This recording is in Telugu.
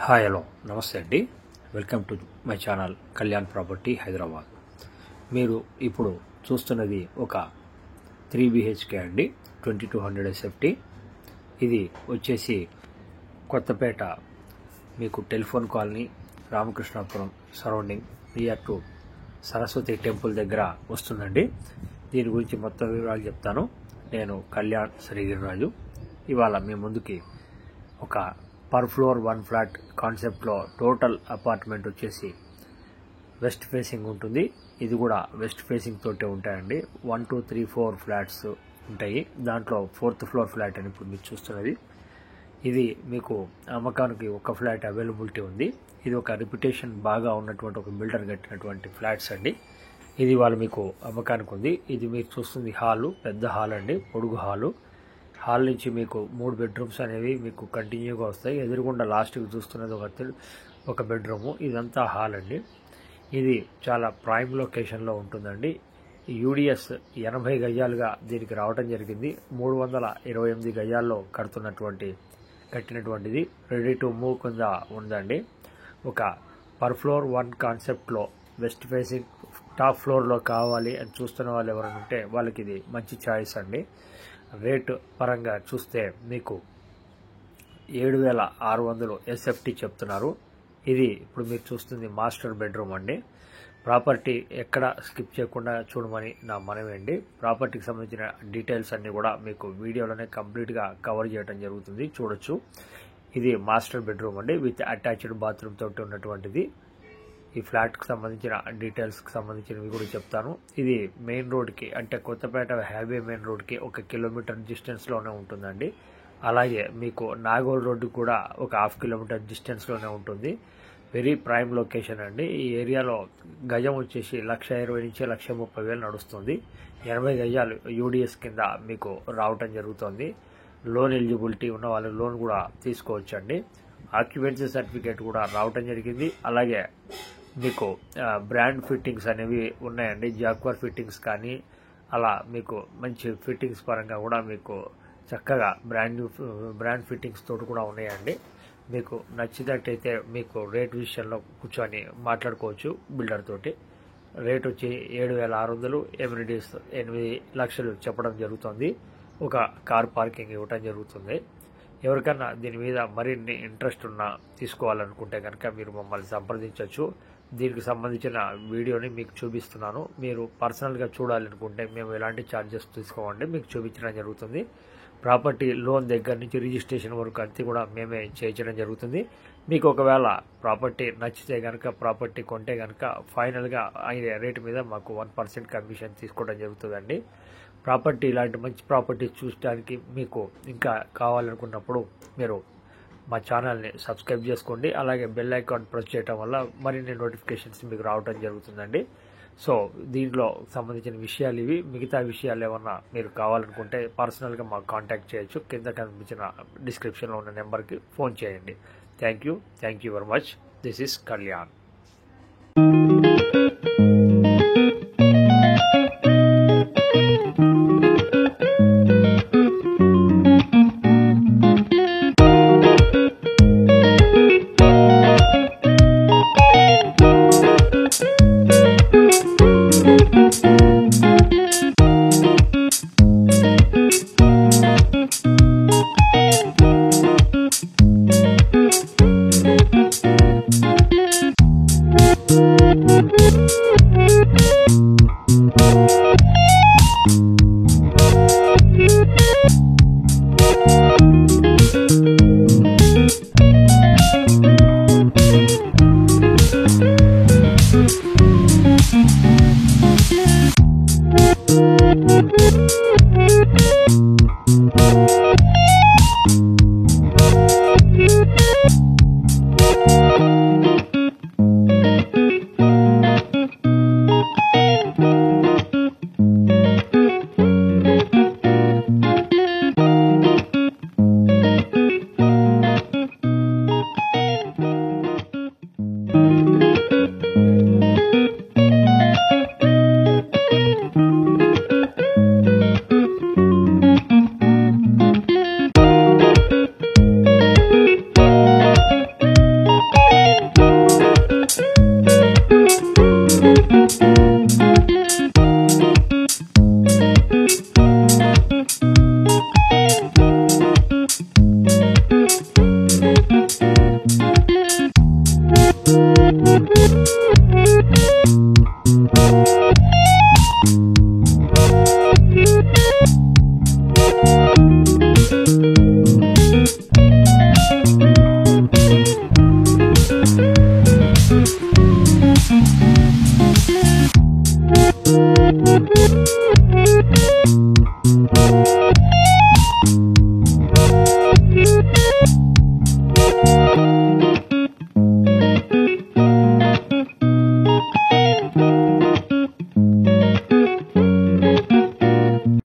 హాయ్ హలో నమస్తే అండి. Welcome to my channel Kalyan property Hyderabad. మీరు ఇప్పుడు చూస్తున్నది ఒక 3 BHK అండి, 2200 SFT. ఇది వచ్చేసి కొత్తపేట మీకు telephone colony, Ramakrishnapuram surrounding near to Saraswati temple దగ్గర వస్తుందండి. దీని గురించి మొత్తం వివరాలు చెప్తాను. నేను కళ్యాణ్ శ్రీగిరిరాజు. ఇవాళ మీ ముందుకి ఒక పర్ ఫ్లోర్ 1 ఫ్లాట్ కాన్సెప్ట్లో టోటల్ అపార్ట్మెంట్ వచ్చేసి వెస్ట్ ఫేసింగ్ ఉంటుంది. ఇది కూడా వెస్ట్ ఫేసింగ్ తోటే ఉంటాయండి. 1 2 3 4 ఫ్లాట్స్ ఉంటాయి. దాంట్లో 4th ఫ్లోర్ ఫ్లాట్ అని ఇప్పుడు మీరు చూస్తున్నది. ఇది మీకు అమ్మకానికి ఒక ఫ్లాట్ అవైలబిలిటీ ఉంది. ఇది ఒక రిప్యుటేషన్ బాగా ఉన్నటువంటి ఒక బిల్డర్ కట్టినటువంటి ఫ్లాట్స్ అండి. ఇది వాళ్ళు మీకు అమ్మకానికి ఉంది. ఇది మీరు చూస్తుంది హాలు, పెద్ద హాల్ అండి, పొడుగు హాలు. హాల్ నుంచి మీకు 3 బెడ్రూమ్స్ అనేవి మీకు కంటిన్యూగా వస్తాయి. ఎదురుగుండా లాస్ట్కి చూస్తున్నది ఒక బెడ్రూము. ఇదంతా హాల్ అండి. ఇది చాలా ప్రైమ్ లొకేషన్లో ఉంటుందండి. యూడిఎస్ 80 గజాలుగా దీనికి రావడం జరిగింది. 328 గజాల్లో కట్టినటువంటిది రెడీ టు మూవ్ కింద ఉందండి. ఒక పర్ ఫ్లోర్ 1 కాన్సెప్ట్లో వెస్ట్ ఫేసింగ్ టాప్ ఫ్లోర్లో కావాలి అని చూస్తున్న వాళ్ళు ఎవరైనా ఉంటే వాళ్ళకి ఇది మంచి ఛాయిస్ అండి. రేటు పరంగా చూస్తే మీకు 7,600 SFT చెప్తున్నారు. ఇది ఇప్పుడు మీరు చూస్తుంది మాస్టర్ బెడ్రూమ్ అండి. ప్రాపర్టీ ఎక్కడ స్కిప్ చేయకుండా చూడమని నా మనవి అండి. ప్రాపర్టీకి సంబంధించిన డీటెయిల్స్ అన్నీ కూడా మీకు వీడియోలోనే కంప్లీట్గా కవర్ చేయడం జరుగుతుంది, చూడొచ్చు. ఇది మాస్టర్ బెడ్రూమ్ అండి, విత్ అటాచ్డ్ బాత్రూమ్ తోటి ఉన్నటువంటిది. ఈ ఫ్లాట్కి సంబంధించిన డీటెయిల్స్కి సంబంధించినవి కూడా చెప్తాను. ఇది మెయిన్ రోడ్కి, అంటే కొత్తపేట హైవే మెయిన్ రోడ్కి 1 కిలోమీటర్ డిస్టెన్స్లోనే ఉంటుందండి. అలాగే మీకు నాగోల్ రోడ్డు కూడా ఒక 1/2 కిలోమీటర్ డిస్టెన్స్లోనే ఉంటుంది. వెరీ ప్రైమ్ లొకేషన్ అండి. ఈ ఏరియాలో గజం వచ్చేసి 1,20,000 నుంచి 1,30,000 నడుస్తుంది. 80 గజాలు యూడిఎస్ కింద మీకు రావటం జరుగుతుంది. లోన్ ఎలిజిబిలిటీ ఉన్న వాళ్ళు లోన్ కూడా తీసుకోవచ్చండి. ఆక్యుపెన్సీ సర్టిఫికేట్ కూడా రావటం జరిగింది. అలాగే మీకు బ్రాండ్ ఫిట్టింగ్స్ అనేవి ఉన్నాయండి. జాక్వర్ ఫిట్టింగ్స్ కానీ అలా మీకు మంచి ఫిట్టింగ్స్ పరంగా కూడా మీకు చక్కగా బ్రాండ్ ఫిట్టింగ్స్ తోటి కూడా ఉన్నాయండి. మీకు నచ్చినట్టయితే మీకు రేట్ విషయంలో కూర్చొని మాట్లాడుకోవచ్చు బిల్డర్ తోటి. రేట్ వచ్చి 7,600, ఎమ్యూనిటీస్ 8 లక్షలు చెప్పడం జరుగుతుంది. ఒక కార్ పార్కింగ్ ఇవ్వటం జరుగుతుంది. ఎవరికన్నా దీని మీద మరిన్ని ఇంట్రెస్ట్ ఉన్నా తీసుకోవాలనుకుంటే కనుక మీరు మమ్మల్ని సంప్రదించవచ్చు. దీనికి సంబంధించిన వీడియోని మీకు చూపిస్తున్నాను. మీరు పర్సనల్గా చూడాలనుకుంటే మేము ఎలాంటి ఛార్జెస్ తీసుకోమండి, మీకు చూపించడం జరుగుతుంది. ప్రాపర్టీ లోన్ దగ్గర నుంచి రిజిస్ట్రేషన్ వరకు అంతా కూడా మేమే చేయించడం జరుగుతుంది. మీకు ఒకవేళ ప్రాపర్టీ నచ్చితే కనుక, ప్రాపర్టీ కొంటే కనుక ఫైనల్గా అయ్యే రేటు మీద మాకు 1% కమిషన్ తీసుకోవడం జరుగుతుందండి. ప్రాపర్టీ ఇలాంటి మంచి ప్రాపర్టీ చూడడానికి మీకు ఇంకా కావాలనుకున్నప్పుడు మీరు మా ఛానల్ని సబ్స్క్రైబ్ చేసుకోండి. అలాగే బెల్ ఐకాన్ ప్రెస్ చేయడం వల్ల మరిన్ని నోటిఫికేషన్స్ మీకు రావడం జరుగుతుందండి. సో దీంట్లో సంబంధించిన విషయాలు ఇవి. మిగతా విషయాలు ఏమన్నా మీరు కావాలనుకుంటే పర్సనల్గా మాకు కాంటాక్ట్ చేయొచ్చు. కింద కనిపించిన డిస్క్రిప్షన్లో ఉన్న నెంబర్కి ఫోన్ చేయండి. Thank you very much. This is Kalyan.